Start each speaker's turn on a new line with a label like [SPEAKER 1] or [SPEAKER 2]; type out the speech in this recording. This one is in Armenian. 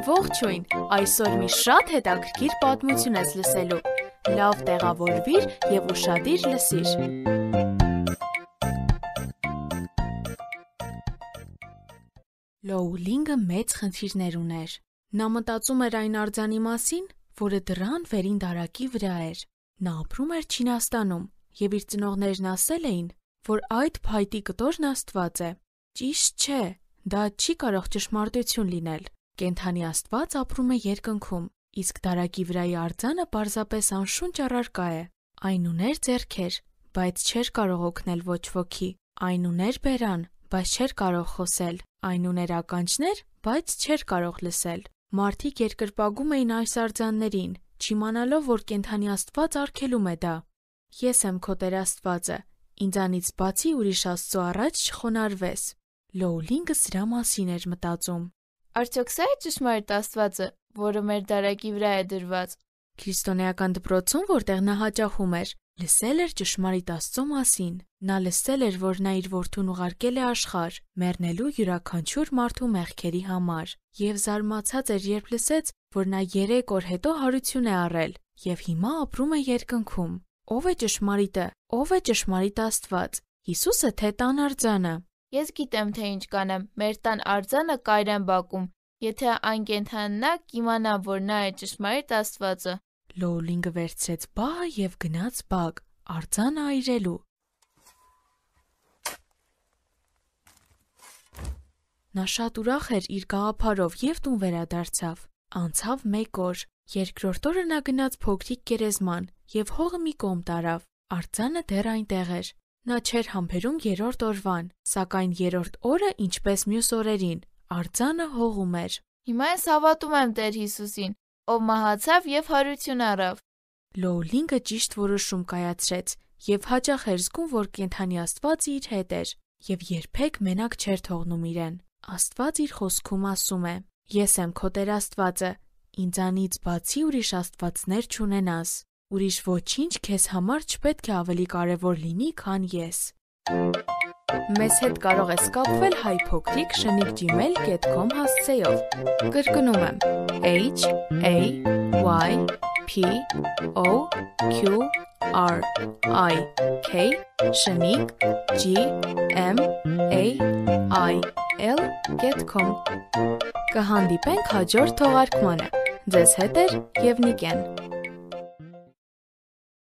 [SPEAKER 1] Ողջույն, այսօր մի շատ հետաքրքիր պատմություն ես լսելու, լավ տեղավորվիր և ուշադիր լսիր։ Լոուլինգը մեծ խնդիրներ ուներ։ Նա մտածում էր այն արձանի մասին, որը դռան վերին դարակի վրա էր։ Նա ապրում էր Չինաստանում, և իր ծնողներն ասել էին, որ այդ փայտի կտորն Աստված է։ Ճիշտ չէ, դա չի կարող ճշմարտություն լինել։ Կենդանի Աստված ապրում է երկնքում, իսկ դարակի վրայի արձանը պարզապես անշունչ առարկա է։ Այն ուներ ձեռքեր, բայց չէր կարող օգնել ոչ ոքի։ Այն ուներ բերան, բայց չէր կարող խոսել։ Այն ուներ ականջներ, բայց չէր կարող լսել։ Մարդիկ երկրպագում էին այս արձաններին, չիմանալով, որ կենդանի Աստված արգելում է դա։ Ես եմ քո Տեր Աստվածը, ինձանից բացի ուրիշ Աստծո առաջ չխոնարհվես։ Լոուլինգը սրա մասին էր մտածում։
[SPEAKER 2] Արդյոք սա է ճշմարիտ Աստվածը, որը մեր դարակի վրա է դրված։
[SPEAKER 1] Քրիստոնեական դպրոցում, որտեղ նա հաճախում էր, լսել էր ճշմարիտ Աստծո մասին։ Նա լսել էր, որ նա իր որդուն ուղարկել է աշխարհ, մեռնելու յուրաքանչյուր մարդու մեղքերի համար, և զարմացած էր, երբ լսեց, որ նա 3 օր հետո հարություն է առել, և հիմա ապրում է երկնքում։ Ո՞վ է ճշմարիտը, ո՞վ է ճշմարիտ Աստված, Հիսուսը թե տան արձանը։
[SPEAKER 2] Ես գիտեմ, թե ինչ կանեմ, մեր տան արձանը կայր եմ բակում, եթե այն կենդանա կիմանա, որ նա է ճշմարիտ Աստվածը։
[SPEAKER 1] Լոուլինգը վերցրեց բահը և գնաց բակ, արձանը այրելու։ Նա շատ ուրախ էր իր գաղափարով և տուն վերադարձավ։ Անցավ 1 օր։ Երկրորդ օրը նա գնաց փոքրիկ գերեզման և հողը մի կողմ տարավ։ Արձանը դեռ այնտեղ էր։ Նա չէր համբերում 3-րդ օրվան, սակայն 3-րդ օրը, ինչպես մյուս օրերին, արձանը հողում էր։
[SPEAKER 2] Հիմա ես հավատում եմ Տեր Հիսուսին, ով մահացավ և հարություն առավ։
[SPEAKER 1] Լոուլինգը ճիշտ որոշում կայացրեց և հաճախ էր զգում, որ կենդանի Աստվածը իր հետ էր և երբեք մենակ չէր թողնում իրեն։ Աստված իր խոսքում ասում է. «Ես եմ քո Տեր Աստվածը, ինձանից բացի ուրիշ աստվածներ չունենաս։ Ուրիշ ոչինչ քեզ համար չպետք է ավելի կարևոր լինի, քան ես»։ Մեզ հետ կարող ես կապվել hypocric@gmail.com հասցեով։ Կրկնում եմ HAYPOCRIC@gmail.com։ Կհանդիպենք հաջորդ թողարկմանը։ Ձեզ հետ է և Նիկեն։